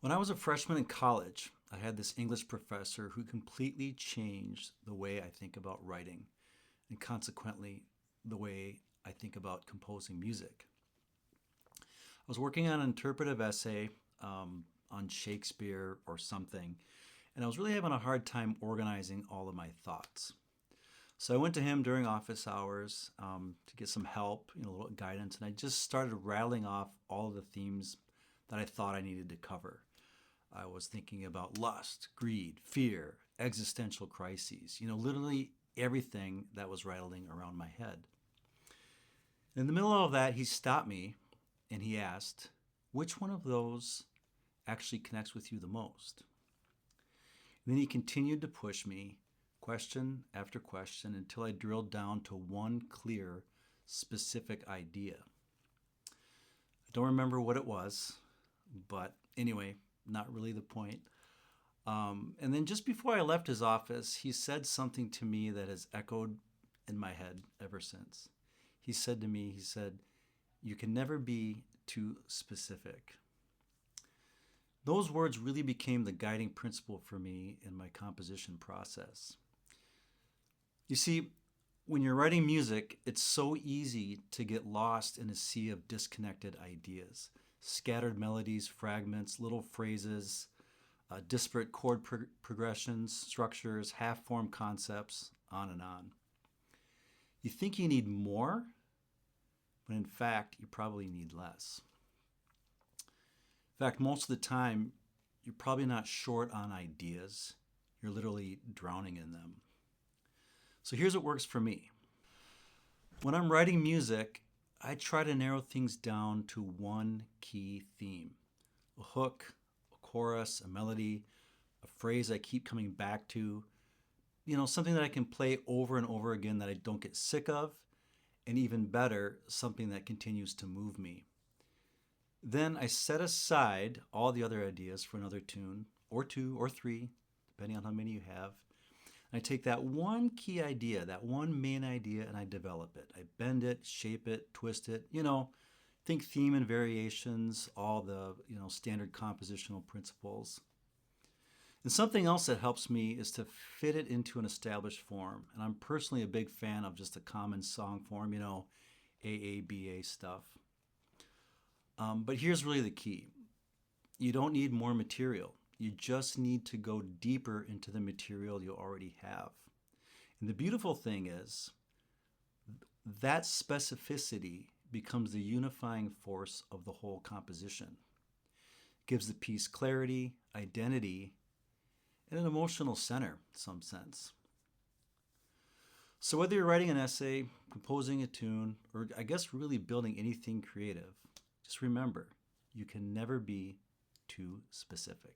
When I was a freshman in college, I had this English professor who completely changed the way I think about writing and consequently the way I think about composing music. I was working on an interpretive essay on Shakespeare or something, and I was really having a hard time organizing all of my thoughts. So I went to him during office hours to get some help, a little guidance, and I just started rattling off all of the themes that I thought I needed to cover. I was thinking about lust, greed, fear, existential crises, literally everything that was rattling around my head. In the middle of that, he stopped me and he asked, which one of those actually connects with you the most? And then he continued to push me, question after question, until I drilled down to one clear, specific idea. I don't remember what it was, but anyway, not really the point. And then just before I left his office, he said something to me that has echoed in my head ever since. He said to me, he said, you can never be too specific. Those words really became the guiding principle for me in my composition process. You see, when you're writing music, it's so easy to get lost in a sea of disconnected ideas, scattered melodies, fragments, little phrases, disparate chord progressions, structures, half formed concepts, on and on. You think you need more, but in fact, you probably need less. In fact, most of the time, you're probably not short on ideas. You're literally drowning in them. So here's what works for me. When I'm writing music, I try to narrow things down to one key theme: a hook, a chorus, a melody, a phrase I keep coming back to, something that I can play over and over again that I don't get sick of, and even better, something that continues to move me. Then I set aside all the other ideas for another tune, or two, or three, depending on how many you have. I take that one key idea, that one main idea, and I develop it. I bend it, shape it, twist it, think theme and variations, all the, standard compositional principles. And something else that helps me is to fit it into an established form. And I'm personally a big fan of just a common song form, AABA stuff. But here's really the key. You don't need more material. You just need to go deeper into the material you already have. And the beautiful thing is that specificity becomes the unifying force of the whole composition. It gives the piece clarity, identity, and an emotional center in some sense. So whether you're writing an essay, composing a tune, or I guess really building anything creative, just remember, you can never be too specific.